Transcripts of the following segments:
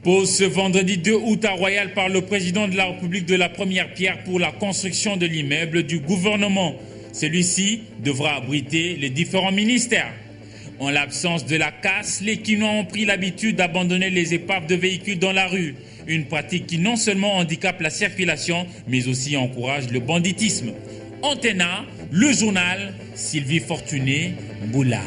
Pose ce vendredi 2 août à Royal par le président de la République de la première pierre pour la construction de l'immeuble du gouvernement. Celui-ci devra abriter les différents ministères. En l'absence de la casse, les Quinois ont pris l'habitude d'abandonner les épaves de véhicules dans la rue. Une pratique qui non seulement handicape la circulation, mais aussi encourage le banditisme. Antena, le journal, Sylvie Fortuné, Boulard.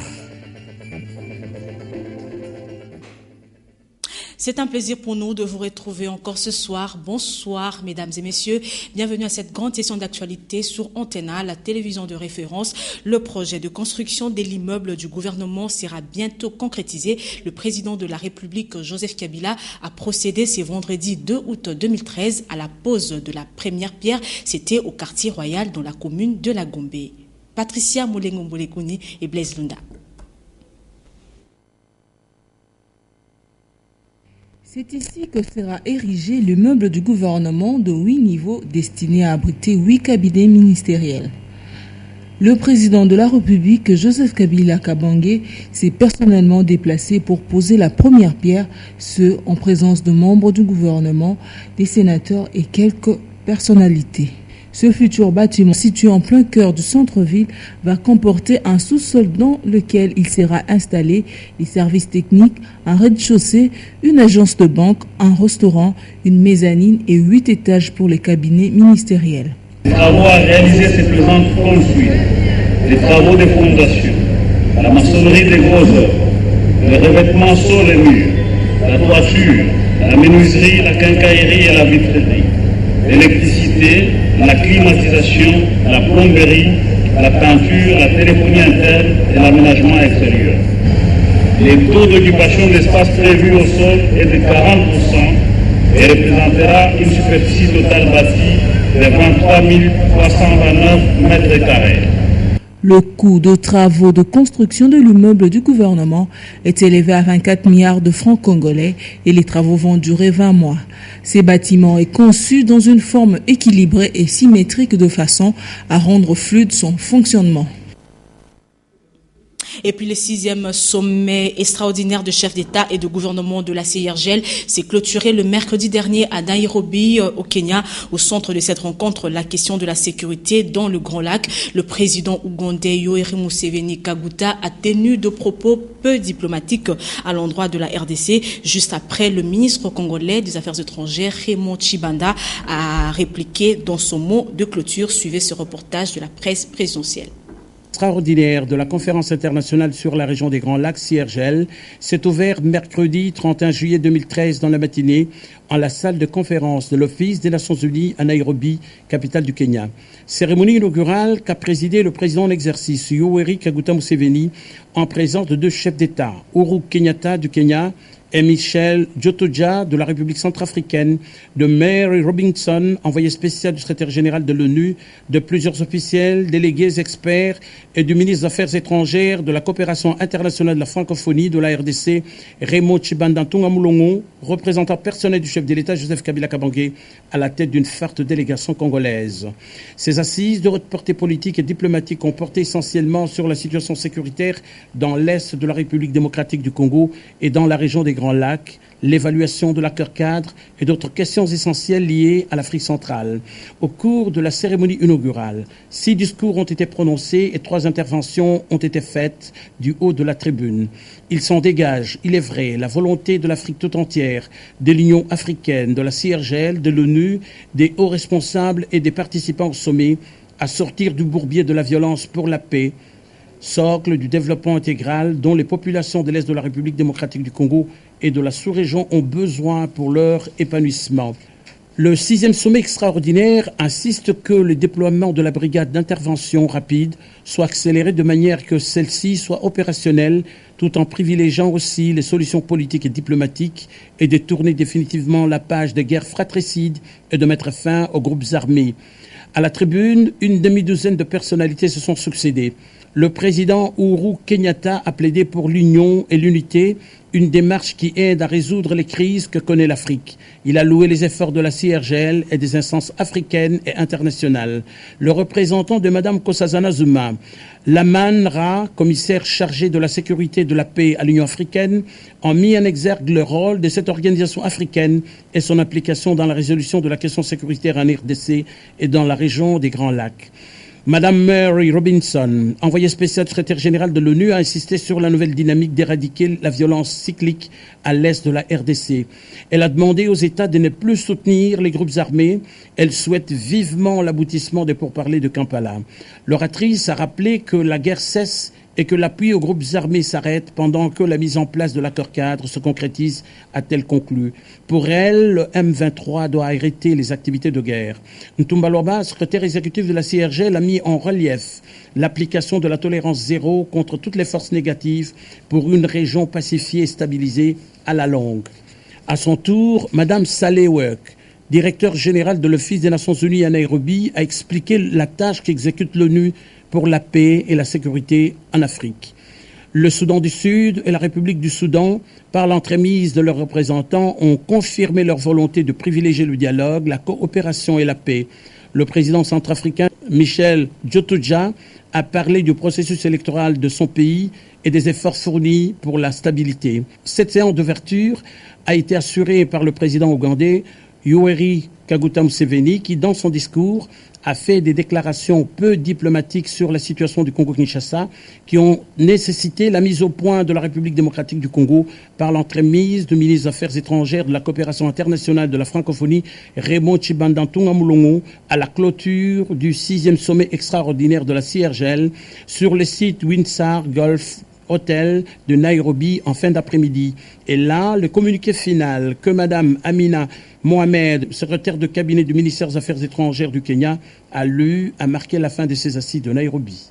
C'est un plaisir pour nous de vous retrouver encore ce soir. Bonsoir, mesdames et messieurs. Bienvenue à cette grande session d'actualité sur Antena, la télévision de référence. Le projet de construction de l'immeuble du gouvernement sera bientôt concrétisé. Le président de la République, Joseph Kabila, a procédé ce vendredi 2 août 2013 à la pose de la première pierre. C'était au quartier royal dans la commune de la Gombe. Patricia Moulengombolekuni et Blaise Lunda. C'est ici que sera érigé l'immeuble du gouvernement de 8 niveaux destiné à abriter 8 cabinets ministériels. Le président de la République, Joseph Kabila Kabange, s'est personnellement déplacé pour poser la première pierre, ce en présence de membres du gouvernement, des sénateurs et quelques personnalités. Ce futur bâtiment, situé en plein cœur du centre-ville, va comporter un sous-sol dans lequel il sera installé les services techniques, un rez-de-chaussée, une agence de banque, un restaurant, une mezzanine et 8 étages pour les cabinets ministériels. Les travaux à réaliser se présentent comme suit. Les travaux de fondation, la maçonnerie des gros œuvres, le revêtement sur les murs, la toiture, la menuiserie, la quincaillerie et la vitrerie, l'électricité, la climatisation, la plomberie, la peinture, la téléphonie interne et l'aménagement extérieur. Le taux d'occupation d'espace prévu au sol est de 40% et représentera une superficie totale bâtie de 23 329 mètres carrés. Le coût de travaux de construction de l'immeuble du gouvernement est élevé à 24 milliards de francs congolais et les travaux vont durer 20 mois. Ces bâtiments est conçu dans une forme équilibrée et symétrique de façon à rendre fluide son fonctionnement. Et puis le 6e sommet extraordinaire de chefs d'État et de gouvernement de la CIRGL s'est clôturé le mercredi dernier à Nairobi, au Kenya. Au centre de cette rencontre, la question de la sécurité dans le Grand Lac. Le président ougandais Yoweri Museveni Kaguta a tenu de propos peu diplomatiques à l'endroit de la RDC, juste après le ministre congolais des Affaires étrangères, Raymond Tshibanda, a répliqué dans son mot de clôture. Suivez ce reportage de la presse présidentielle. Extraordinaire de la conférence internationale sur la région des Grands Lacs, CIRGL, s'est ouvert mercredi 31 juillet 2013 dans la matinée en la salle de conférence de l'Office des Nations Unies à Nairobi, capitale du Kenya. Cérémonie inaugurale qu'a présidé le président en exercice Yoweri Kaguta Museveni en présence de 2 chefs d'État, Uhuru Kenyatta du Kenya et Michel Djotoja de la République centrafricaine, de Mary Robinson, envoyé spécial du secrétaire général de l'ONU, de plusieurs officiels, délégués, experts et du ministre des Affaires étrangères, de la coopération internationale de la francophonie de la RDC, Raymond Tshibanda Ntunga Mulongo, représentant personnel du chef de l'État Joseph Kabila Kabange, à la tête d'une forte délégation congolaise. Ces assises de haute portée politique et diplomatique ont porté essentiellement sur la situation sécuritaire dans l'est de la République démocratique du Congo et dans la région des Grands Lacs, l'évaluation de l'accord cadre et d'autres questions essentielles liées à l'Afrique centrale. Au cours de la cérémonie inaugurale, 6 discours ont été prononcés et 3 interventions ont été faites du haut de la tribune. Il s'en dégage, il est vrai, la volonté de l'Afrique tout entière, de l'Union africaine, de la CIRGL, de l'ONU, des hauts responsables et des participants au sommet à sortir du bourbier de la violence pour la paix, socle du développement intégral dont les populations de l'Est de la République démocratique du Congo et de la sous-région ont besoin pour leur épanouissement. Le 6e sommet extraordinaire insiste que le déploiement de la brigade d'intervention rapide soit accéléré de manière que celle-ci soit opérationnelle tout en privilégiant aussi les solutions politiques et diplomatiques et de tourner définitivement la page des guerres fratricides et de mettre fin aux groupes armés. À la tribune, une demi-douzaine de personnalités se sont succédées. Le président Uhuru Kenyatta a plaidé pour l'union et l'unité, une démarche qui aide à résoudre les crises que connaît l'Afrique. Il a loué les efforts de la CIRGL et des instances africaines et internationales. Le représentant de Mme Nkosazana Zuma, Laman Ra, commissaire chargé de la sécurité et de la paix à l'Union africaine, ont mis en exergue le rôle de cette organisation africaine et son implication dans la résolution de la question sécuritaire en RDC et dans la région des Grands Lacs. Madame Mary Robinson, envoyée spéciale secrétaire générale de l'ONU, a insisté sur la nouvelle dynamique d'éradiquer la violence cyclique à l'est de la RDC. Elle a demandé aux États de ne plus soutenir les groupes armés. Elle souhaite vivement l'aboutissement des pourparlers de Kampala. L'oratrice a rappelé que la guerre cesse et que l'appui aux groupes armés s'arrête pendant que la mise en place de l'accord cadre se concrétise, a-t-elle conclu. Pour elle, le M23 doit arrêter les activités de guerre. Ntumba Loba, secrétaire exécutif de la CIRGL, a mis en relief l'application de la tolérance zéro contre toutes les forces négatives pour une région pacifiée et stabilisée à la longue. À son tour, Madame Saleh Wek, directeur général de l'Office des Nations Unies à Nairobi, a expliqué la tâche qu'exécute l'ONU pour la paix et la sécurité en Afrique. Le Soudan du Sud et la République du Soudan, par l'entremise de leurs représentants, ont confirmé leur volonté de privilégier le dialogue, la coopération et la paix. Le président centrafricain Michel Djotoudja a parlé du processus électoral de son pays et des efforts fournis pour la stabilité. Cette séance d'ouverture a été assurée par le président ougandais Yoweri Kaguta Museveni, qui, dans son discours, a fait des déclarations peu diplomatiques sur la situation du Congo-Kinshasa qui ont nécessité la mise au point de la République démocratique du Congo par l'entremise du ministre des Affaires étrangères de la coopération internationale de la francophonie Raymond Tshibanda-Ntunga Moulongo à la clôture du 6e sommet extraordinaire de la CIRGL sur le site Windsor Golf Hôtel de Nairobi en fin d'après-midi. Et là, le communiqué final que Mme Amina Mohamed, secrétaire de cabinet du ministère des Affaires étrangères du Kenya, a lu, a marqué la fin de ces assises de Nairobi.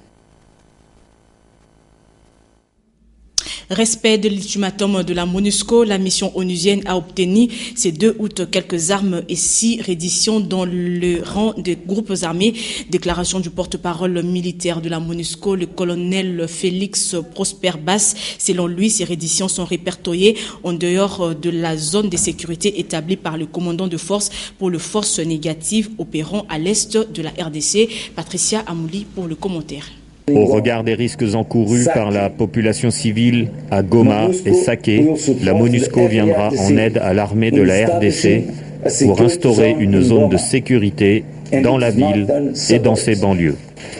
Respect de l'ultimatum de la MONUSCO, la mission onusienne a obtenu ces 2 août quelques armes et 6 redditions dans le rang des groupes armés. Déclaration du porte-parole militaire de la MONUSCO, le colonel Félix Prosper Bass. Selon lui, ces redditions sont répertoriées en dehors de la zone de sécurité établie par le commandant de force pour les forces négatives opérant à l'est de la RDC. Patricia Amouli pour le commentaire. Au regard des risques encourus par la population civile à Goma et Saké, la MONUSCO viendra en aide à l'armée de la RDC pour instaurer une zone de sécurité dans la ville et dans ses banlieues.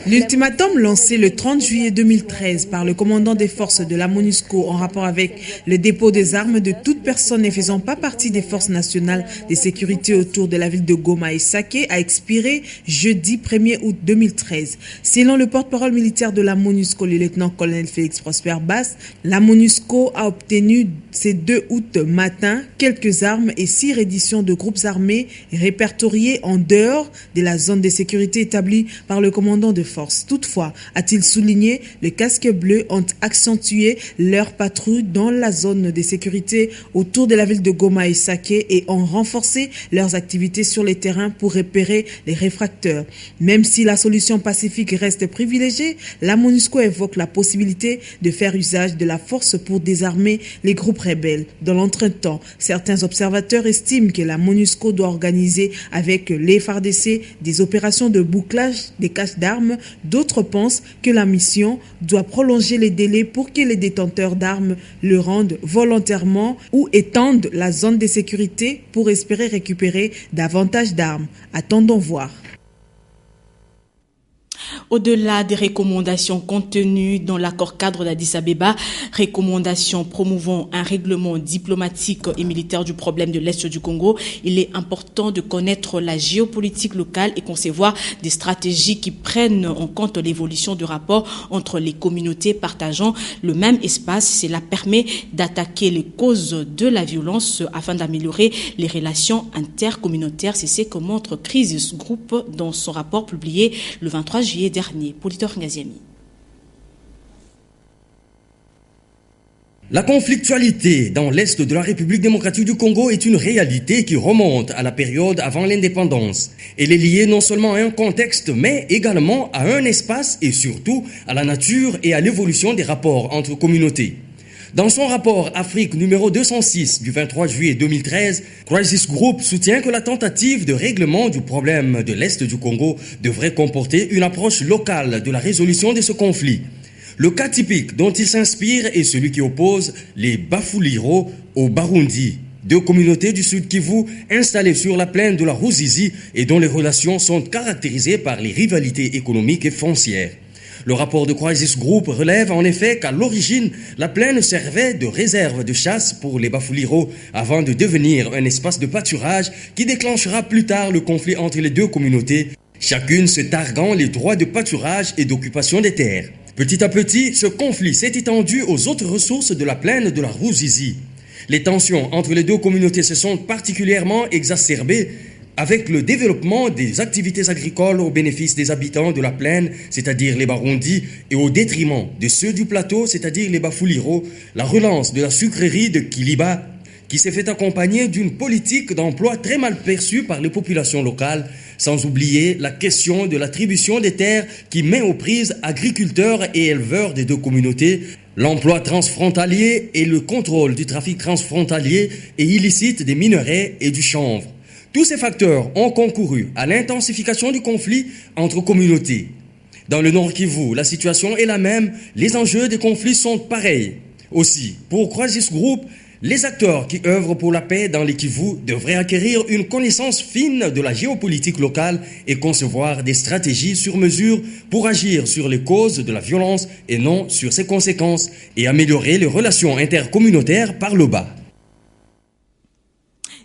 L'ultimatum lancé le 30 juillet 2013 par le commandant des forces de la MONUSCO en rapport avec le dépôt des armes de toute personne ne faisant pas partie des forces nationales de sécurité autour de la ville de Goma et Saké a expiré jeudi 1er août 2013. Selon le porte-parole militaire de la MONUSCO, le lieutenant-colonel Félix Prosper Bass, la MONUSCO a obtenu ce 2 août matin quelques armes et 6 redditions de groupes armés répertoriés en dehors de la zone de sécurité établie par le commandant de force. Toutefois, a-t-il souligné, les casques bleus ont accentué leur patrouille dans la zone de sécurité autour de la ville de Goma et Saké et ont renforcé leurs activités sur les terrains pour repérer les réfracteurs. Même si la solution pacifique reste privilégiée, la MONUSCO évoque la possibilité de faire usage de la force pour désarmer les groupes rebelles. Dans l'entretemps, certains observateurs estiment que la MONUSCO doit organiser avec les FARDC des opérations de bouclage des caches d'armes. D'autres pensent que la mission doit prolonger les délais pour que les détenteurs d'armes le rendent volontairement ou étendent la zone de sécurité pour espérer récupérer davantage d'armes. Attendons voir. Au-delà des recommandations contenues dans l'accord cadre d'Addis Abeba, recommandations promouvant un règlement diplomatique et militaire du problème de l'Est du Congo, il est important de connaître la géopolitique locale et concevoir des stratégies qui prennent en compte l'évolution du rapport entre les communautés partageant le même espace. Cela permet d'attaquer les causes de la violence afin d'améliorer les relations intercommunautaires. C'est ce que montre Crisis Group dans son rapport publié le 23 juillet dernier. Politor Ngaziami. La conflictualité dans l'Est de la République démocratique du Congo est une réalité qui remonte à la période avant l'indépendance. Elle est liée non seulement à un contexte, mais également à un espace et surtout à la nature et à l'évolution des rapports entre communautés. Dans son rapport Afrique numéro 206 du 23 juillet 2013, Crisis Group soutient que la tentative de règlement du problème de l'Est du Congo devrait comporter une approche locale de la résolution de ce conflit. Le cas typique dont il s'inspire est celui qui oppose les Bafuliro au Barundi, deux communautés du Sud Kivu installées sur la plaine de la Ruzizi et dont les relations sont caractérisées par les rivalités économiques et foncières. Le rapport de Crisis Group relève en effet qu'à l'origine, la plaine servait de réserve de chasse pour les Bafuliro avant de devenir un espace de pâturage qui déclenchera plus tard le conflit entre les deux communautés, chacune se targuant les droits de pâturage et d'occupation des terres. Petit à petit, ce conflit s'est étendu aux autres ressources de la plaine de la Ruzizi. Les tensions entre les deux communautés se sont particulièrement exacerbées avec le développement des activités agricoles au bénéfice des habitants de la plaine, c'est-à-dire les Barundi, et au détriment de ceux du plateau, c'est-à-dire les Bafuliro, la relance de la sucrerie de Kiliba, qui s'est fait accompagner d'une politique d'emploi très mal perçue par les populations locales, sans oublier la question de l'attribution des terres qui met aux prises agriculteurs et éleveurs des deux communautés, l'emploi transfrontalier et le contrôle du trafic transfrontalier et illicite des minerais et du chanvre. Tous ces facteurs ont concouru à l'intensification du conflit entre communautés. Dans le Nord Kivu, la situation est la même, les enjeux des conflits sont pareils. Aussi, pour Crisis Group, les acteurs qui œuvrent pour la paix dans les Kivu devraient acquérir une connaissance fine de la géopolitique locale et concevoir des stratégies sur mesure pour agir sur les causes de la violence et non sur ses conséquences et améliorer les relations intercommunautaires par le bas.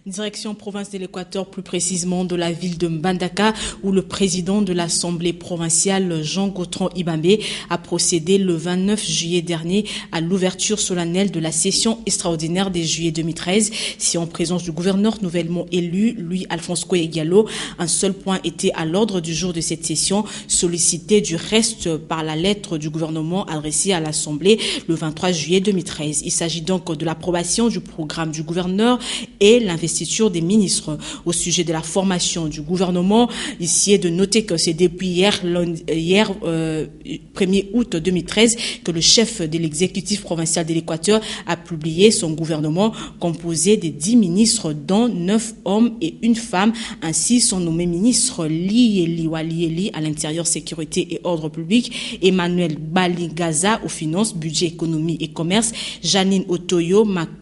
Direction province de l'Équateur, plus précisément de la ville de Mbandaka, où le président de l'Assemblée provinciale, Jean Gautran Ibambé, a procédé le 29 juillet dernier à l'ouverture solennelle de la session extraordinaire des juillet 2013. Si en présence du gouverneur nouvellement élu, Louis Alphonse Koé-Gallo, un seul point était à l'ordre du jour de cette session, sollicité du reste par la lettre du gouvernement adressée à l'Assemblée le 23 juillet 2013. Il s'agit donc de l'approbation du programme du gouverneur et l'investissement des ministres. Au sujet de la formation du gouvernement, ici est de noter que c'est depuis hier 1er août 2013 que le chef de l'exécutif provincial de l'Équateur a publié son gouvernement composé de 10 ministres dont 9 hommes et une femme. Ainsi sont nommés ministres Lieli Walieli à l'intérieur, sécurité et ordre public, Emmanuel Baligaza aux finances, budget, économie et commerce, Janine Otoyo Makado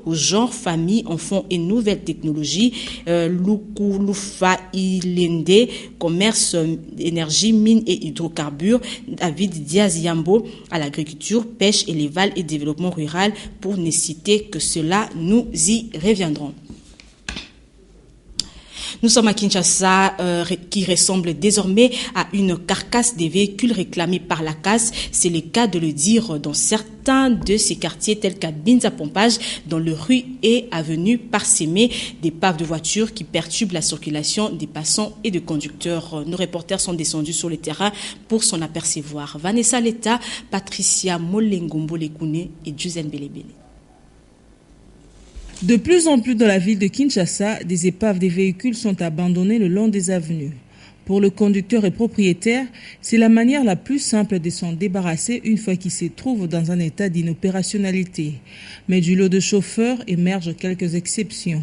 aux genre, famille, enfants et nouvelles technologies, Lukulufa Ilende, commerce, énergie, mines et hydrocarbures, David Diaz-Yambo à l'agriculture, pêche, élevage et développement rural, pour ne citer que cela. Nous y reviendrons. Nous sommes à Kinshasa, qui ressemble désormais à une carcasse des véhicules réclamés par la CAS. C'est le cas de le dire dans certains de ces quartiers tels qu'à Binza Pompage, dans le rue et avenue parsemées d'épaves de voitures qui perturbent la circulation des passants et de conducteurs. Nos reporters sont descendus sur le terrain pour s'en apercevoir. Vanessa Leta, Patricia Molengombo Lekune et Juzen Belebele. De plus en plus dans la ville de Kinshasa, des épaves des véhicules sont abandonnées le long des avenues. Pour le conducteur et propriétaire, c'est la manière la plus simple de s'en débarrasser une fois qu'il se trouve dans un état d'inopérationnalité. Mais du lot de chauffeurs émergent quelques exceptions.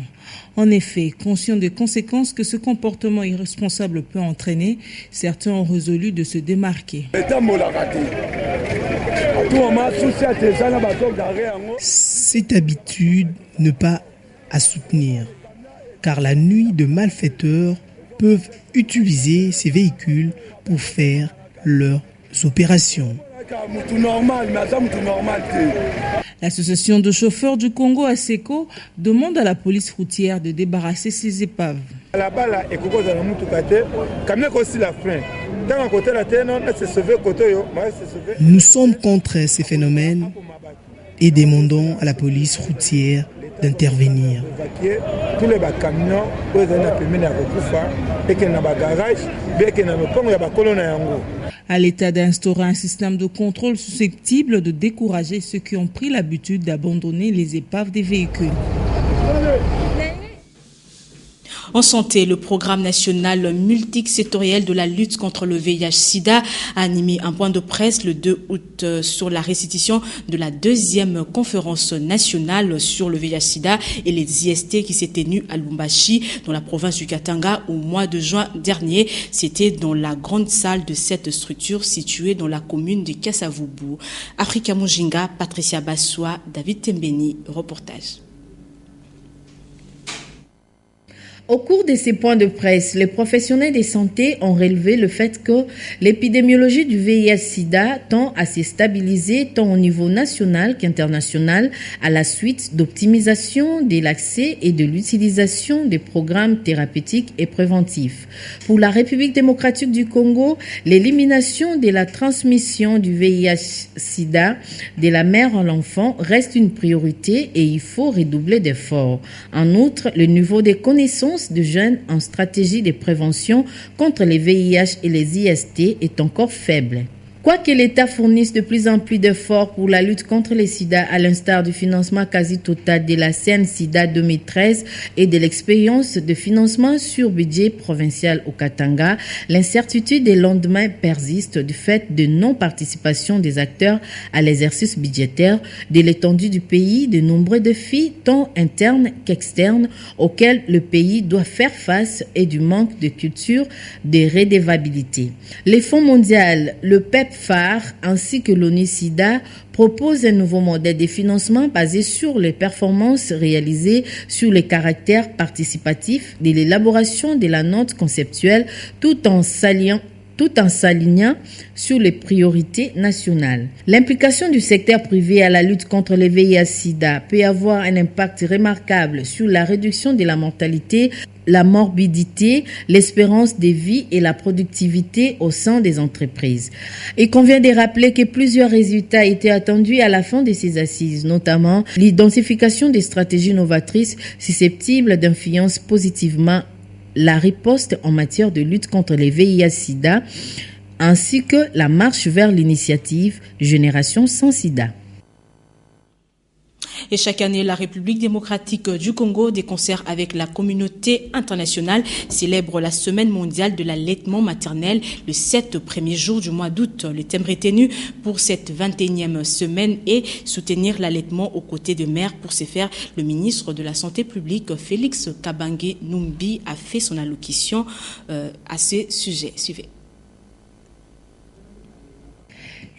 En effet, conscients des conséquences que ce comportement irresponsable peut entraîner, certains ont résolu de se démarquer. Cette habitude n'est pas à soutenir, car la nuit de malfaiteurs peuvent utiliser ces véhicules pour faire leurs opérations. L'association de chauffeurs du Congo, ASECO, demande à la police routière de débarrasser ces épaves. Nous sommes contre ces phénomènes et demandons à la police routière d'intervenir. À l'État d'instaurer un système de contrôle susceptible de décourager ceux qui ont pris l'habitude d'abandonner les épaves des véhicules. En santé, le programme national multisectoriel de la lutte contre le VIH-Sida a animé un point de presse le 2 août sur la restitution de la deuxième conférence nationale sur le VIH-Sida et les IST qui s'est tenue à Lubumbashi, dans la province du Katanga, au mois de juin dernier. C'était dans la grande salle de cette structure située dans la commune de Kassavubu. Africa Mujinga, Patricia Bassoua, David Tembeni, reportage. Au cours de ces points de presse, les professionnels de santé ont relevé le fait que l'épidémiologie du VIH-Sida tend à se stabiliser tant au niveau national qu'international à la suite d'optimisation de l'accès et de l'utilisation des programmes thérapeutiques et préventifs. Pour la République démocratique du Congo, l'élimination de la transmission du VIH-Sida de la mère à l'enfant reste une priorité et il faut redoubler d'efforts. En outre, le niveau des connaissances de jeunes en stratégie de prévention contre les VIH et les IST est encore faible. Quoique l'État fournisse de plus en plus d'efforts pour la lutte contre les sida, à l'instar du financement quasi total de la CN-SIDA 2013 et de l'expérience de financement sur budget provincial au Katanga, l'incertitude des lendemains persiste du fait de non-participation des acteurs à l'exercice budgétaire, de l'étendue du pays, de nombreux défis tant internes qu'externes auxquels le pays doit faire face et du manque de culture de redevabilité. Les fonds mondiaux, le PEPFAR ainsi que l'ONU-SIDA proposent un nouveau modèle de financement basé sur les performances réalisées, sur les caractères participatifs de l'élaboration de la note conceptuelle tout en s'alignant sur les priorités nationales. L'implication du secteur privé à la lutte contre les VIH-Sida peut avoir un impact remarquable sur la réduction de la mortalité, la morbidité, l'espérance de vie et la productivité au sein des entreprises. Il convient de rappeler que plusieurs résultats étaient attendus à la fin de ces assises, notamment l'identification des stratégies novatrices susceptibles d'influencer positivement la riposte en matière de lutte contre les VIH-Sida, ainsi que la marche vers l'initiative Génération sans Sida. Et chaque année, la République démocratique du Congo, de concert avec la communauté internationale, célèbre la semaine mondiale de l'allaitement maternel le 7 premiers jours du mois d'août. Le thème retenu pour cette 21e semaine est soutenir l'allaitement aux côtés de mères. Pour ce faire, le ministre de la Santé publique, Félix Kabange Numbi, a fait son allocution à ce sujet. Suivez.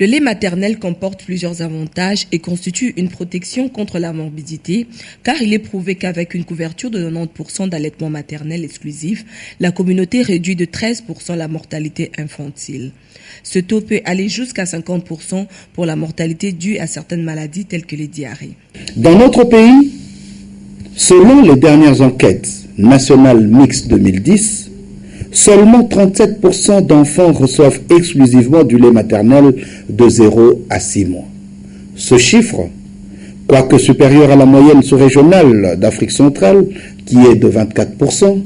Le lait maternel comporte plusieurs avantages et constitue une protection contre la morbidité, car il est prouvé qu'avec une couverture de 90% d'allaitement maternel exclusif, la communauté réduit de 13% la mortalité infantile. Ce taux peut aller jusqu'à 50% pour la mortalité due à certaines maladies telles que les diarrhées. Dans notre pays, selon les dernières enquêtes nationales mixtes 2010, seulement 37% d'enfants reçoivent exclusivement du lait maternel de 0 à 6 mois. Ce chiffre, quoique supérieur à la moyenne sous-régionale d'Afrique centrale, qui est de 24%,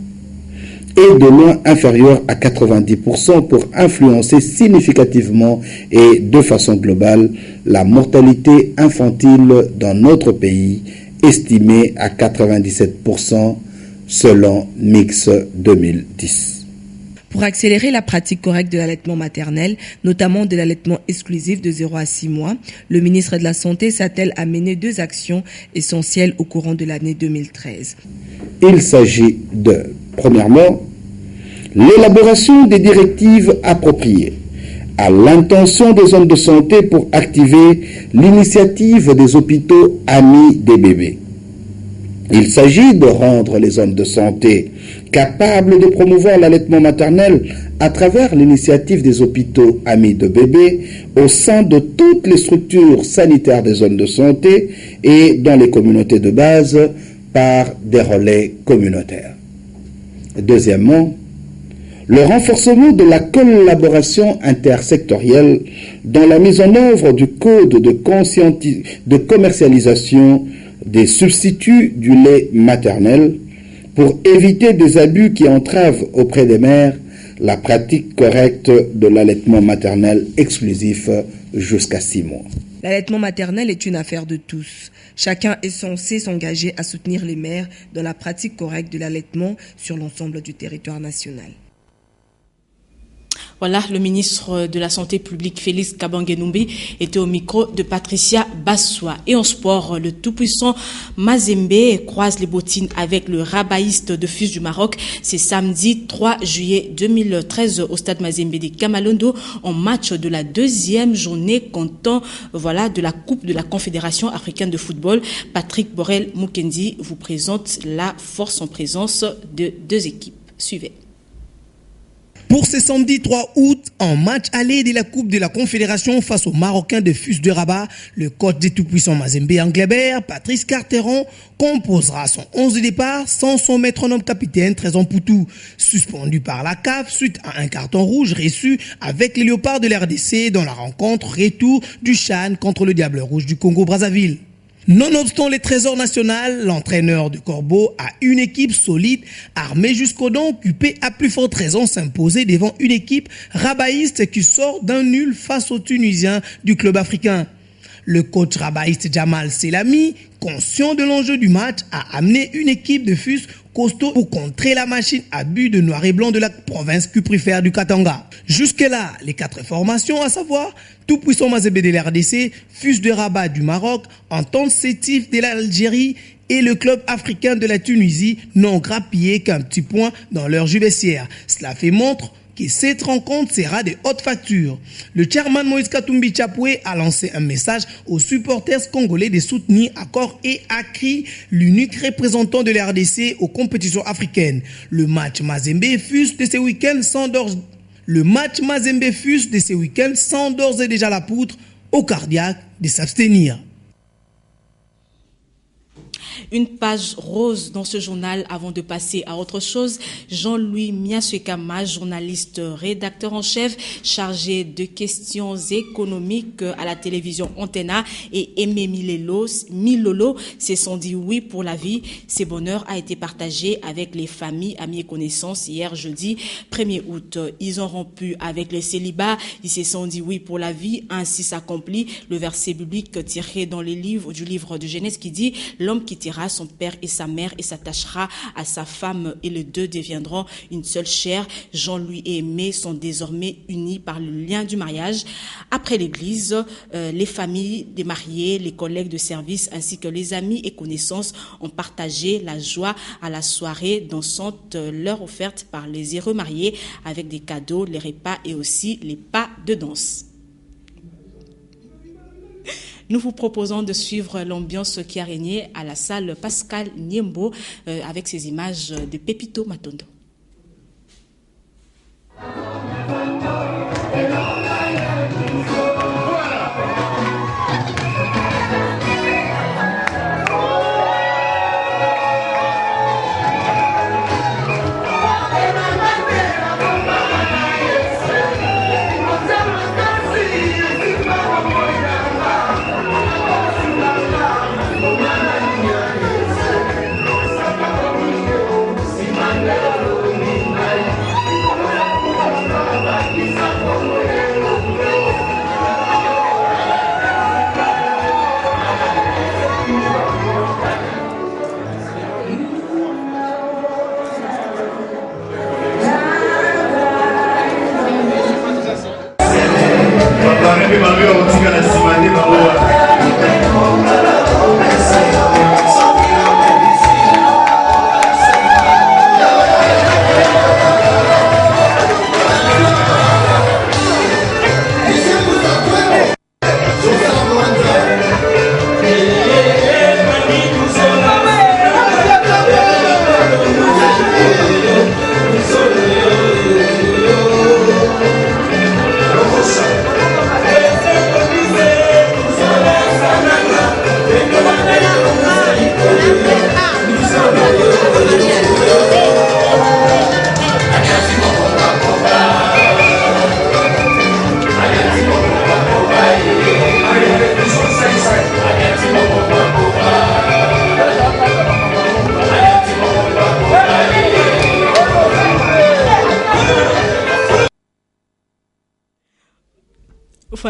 est de loin inférieur à 90% pour influencer significativement et de façon globale la mortalité infantile dans notre pays, estimée à 97% selon Mix 2010. Pour accélérer la pratique correcte de l'allaitement maternel, notamment de l'allaitement exclusif de 0 à 6 mois, le ministre de la Santé s'attelle à mener 2 actions essentielles au courant de l'année 2013. Il s'agit de, premièrement, l'élaboration des directives appropriées à l'intention des zones de santé pour activer l'initiative des hôpitaux amis des bébés. Il s'agit de rendre les zones de santé capables de promouvoir l'allaitement maternel à travers l'initiative des hôpitaux amis de bébés au sein de toutes les structures sanitaires des zones de santé et dans les communautés de base par des relais communautaires. Deuxièmement, le renforcement de la collaboration intersectorielle dans la mise en œuvre du code de commercialisation des substituts du lait maternel pour éviter des abus qui entravent auprès des mères la pratique correcte de l'allaitement maternel exclusif jusqu'à 6 mois. L'allaitement maternel est une affaire de tous. Chacun est censé s'engager à soutenir les mères dans la pratique correcte de l'allaitement sur l'ensemble du territoire national. Voilà, le ministre de la Santé publique Félix Kabange-Numbi était au micro de Patricia Bassoua. Et en sport, le tout-puissant Mazembe croise les bottines avec le rabaïste de FUS du Maroc. C'est samedi 3 juillet 2013 au stade Mazembe de Kamalondo en match de la deuxième journée comptant de la Coupe de la Confédération africaine de football. Patrick Borel-Mukendi vous présente la force en présence de deux équipes. Suivez. Pour ce samedi 3 août, en match aller de la Coupe de la Confédération face aux Marocains de FUS de Rabat, le coach des tout-puissants Mazembe Anglebert, Patrice Carteron, composera son 11 de départ sans son métronome capitaine Trésor Poutou, suspendu par la CAF suite à un carton rouge reçu avec les Léopards de l'RDC dans la rencontre retour du CHAN contre le Diable Rouge du Congo-Brazzaville. Nonobstant les trésors nationaux, l'entraîneur de Corbeau a une équipe solide, armée jusqu'aux dents, occupée à plus forte raison s'imposer devant une équipe rabaïste qui sort d'un nul face aux Tunisiens du club africain. Le coach rabaïste Jamal Selami, conscient de l'enjeu du match, a amené une équipe de FUS costaud pour contrer la machine à but de noir et blanc de la province cuprifère du Katanga. Jusque-là, les 4 formations, à savoir tout-puissant Mazembe de l'RDC, FUS de Rabat du Maroc, Entente Sétif de l'Algérie et le club africain de la Tunisie, n'ont grappillé qu'un petit point dans leur jeu vestiaire. Cela fait montre que cette rencontre sera de haute facture. Le chairman Moïse Katumbi Chapoué a lancé un message aux supporters congolais de soutenir à corps et à cri l'unique représentant de la RDC aux compétitions africaines. Le match Mazembe-FUS de ce week-end sans d'ores et déjà la poutre au cardiaque de s'abstenir. Une page rose dans ce journal avant de passer à autre chose. Jean-Louis Miaswekama, journaliste rédacteur en chef chargé de questions économiques à la télévision Antena, et Aimé Milolo se sont dit oui pour la vie. Ce bonheur a été partagé avec les familles, amis et connaissances hier jeudi 1er août. Ils ont rompu avec le célibat. Ils se sont dit oui pour la vie. Ainsi s'accomplit le verset biblique tiré dans du livre de Genèse qui dit « L'homme quittera son père et sa mère et s'attachera à sa femme et les deux deviendront une seule chair. » Jean-Louis et Aimé sont désormais unis par le lien du mariage. Après l'église, les familles des mariés, les collègues de service ainsi que les amis et connaissances ont partagé la joie à la soirée dansante leur offerte par les heureux mariés avec des cadeaux, les repas et aussi les pas de danse. Nous vous proposons de suivre l'ambiance qui a régné à la salle Pascal Niembo avec ces images de Pepito Matondo.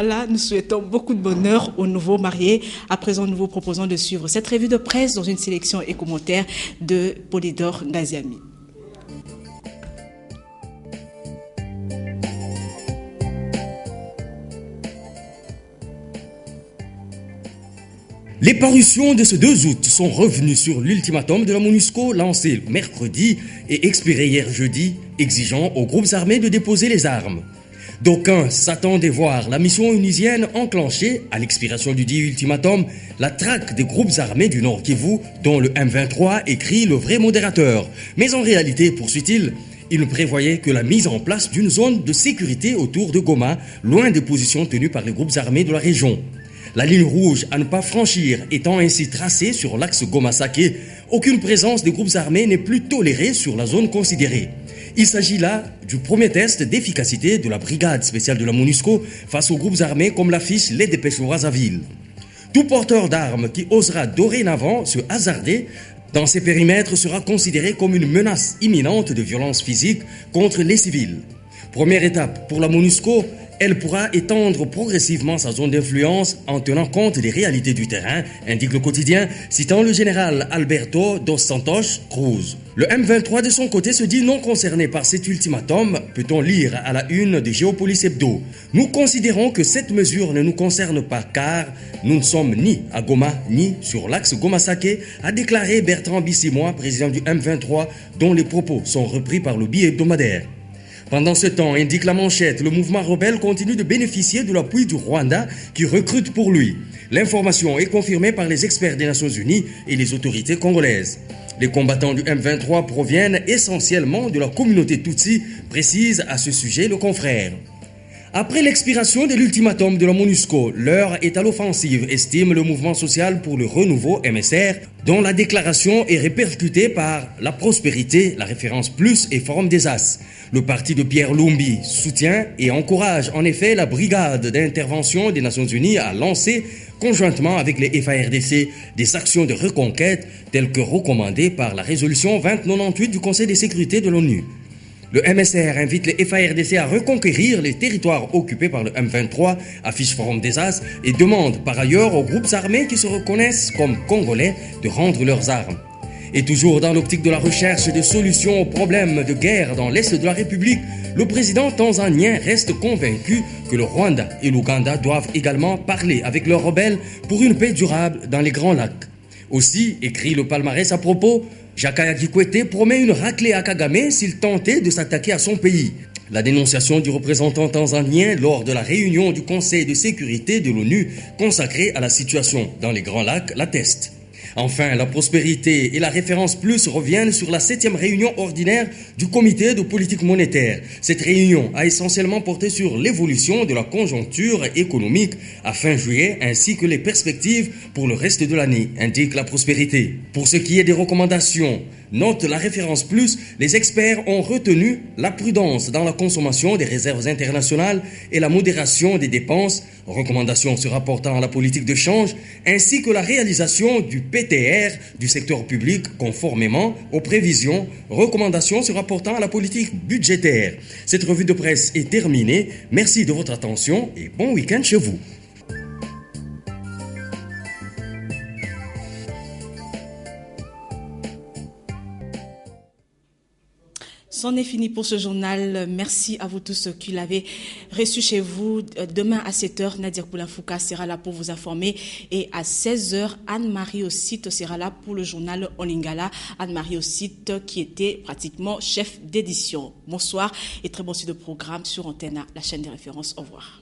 Voilà, nous souhaitons beaucoup de bonheur aux nouveaux mariés. À présent, nous vous proposons de suivre cette revue de presse dans une sélection et commentaire de Polydor Ngaziami. Les parutions de ce 2 août sont revenues sur l'ultimatum de la MONUSCO lancé mercredi et expiré hier jeudi, exigeant aux groupes armés de déposer les armes. D'aucuns s'attendaient voir la mission onusienne enclencher, à l'expiration du dit ultimatum, la traque des groupes armés du Nord Kivu, dont le M23 écrit le vrai modérateur. Mais en réalité, poursuit-il, il ne prévoyait que la mise en place d'une zone de sécurité autour de Goma, loin des positions tenues par les groupes armés de la région. La ligne rouge à ne pas franchir étant ainsi tracée sur l'axe Goma-Saké, aucune présence des groupes armés n'est plus tolérée sur la zone considérée. Il s'agit là du premier test d'efficacité de la brigade spéciale de la MONUSCO face aux groupes armés comme l'affiche les dépêches au Brazzaville. Tout porteur d'armes qui osera dorénavant se hasarder dans ces périmètres sera considéré comme une menace imminente de violence physique contre les civils. Première étape pour la MONUSCO, elle pourra étendre progressivement sa zone d'influence en tenant compte des réalités du terrain, indique le quotidien, citant le général Alberto dos Santos Cruz. Le M23 de son côté se dit non concerné par cet ultimatum, peut-on lire à la une de Géopolis Hebdo. Nous considérons que cette mesure ne nous concerne pas car nous ne sommes ni à Goma ni sur l'axe Goma-Saké, a déclaré Bertrand Bissimois, président du M23, dont les propos sont repris par le billet hebdomadaire. Pendant ce temps, indique la manchette, le mouvement rebelle continue de bénéficier de l'appui du Rwanda qui recrute pour lui. L'information est confirmée par les experts des Nations Unies et les autorités congolaises. Les combattants du M23 proviennent essentiellement de la communauté Tutsi, précise à ce sujet le confrère. Après l'expiration de l'ultimatum de la MONUSCO, l'heure est à l'offensive, estime le mouvement social pour le renouveau MSR, dont la déclaration est répercutée par la prospérité, la référence plus et forme des As. Le parti de Pierre Lumbi soutient et encourage en effet la brigade d'intervention des Nations Unies à lancer, conjointement avec les FARDC, des actions de reconquête telles que recommandées par la résolution 2098 du Conseil de sécurité de l'ONU. Le MSR invite les FARDC à reconquérir les territoires occupés par le M23, affiche Forum des As, et demande par ailleurs aux groupes armés qui se reconnaissent comme congolais de rendre leurs armes. Et toujours dans l'optique de la recherche de solutions aux problèmes de guerre dans l'Est de la République, le président tanzanien reste convaincu que le Rwanda et l'Ouganda doivent également parler avec leurs rebelles pour une paix durable dans les Grands Lacs. Aussi, écrit le palmarès à propos, Jakaya Kikwete promet une raclée à Kagame s'il tentait de s'attaquer à son pays. La dénonciation du représentant tanzanien lors de la réunion du Conseil de sécurité de l'ONU consacrée à la situation dans les Grands Lacs l'atteste. Enfin, la prospérité et la référence plus reviennent sur la 7e réunion ordinaire du comité de politique monétaire. Cette réunion a essentiellement porté sur l'évolution de la conjoncture économique à fin juillet ainsi que les perspectives pour le reste de l'année, indique la prospérité. Pour ce qui est des recommandations, note la référence plus, les experts ont retenu la prudence dans la consommation des réserves internationales et la modération des dépenses, recommandations se rapportant à la politique de change, ainsi que la réalisation du PTR du secteur public conformément aux prévisions, recommandations se rapportant à la politique budgétaire. Cette revue de presse est terminée. Merci de votre attention et bon week-end chez vous. C'en est fini pour ce journal. Merci à vous tous qui l'avez reçu chez vous. Demain à 7h, Nadia Koulafouka sera là pour vous informer. Et à 16h, Anne-Marie Ossite sera là pour le journal en lingala. Anne-Marie Ossite qui était pratiquement chef d'édition. Bonsoir et très bon suite de programme sur Antenne, la chaîne des références. Au revoir.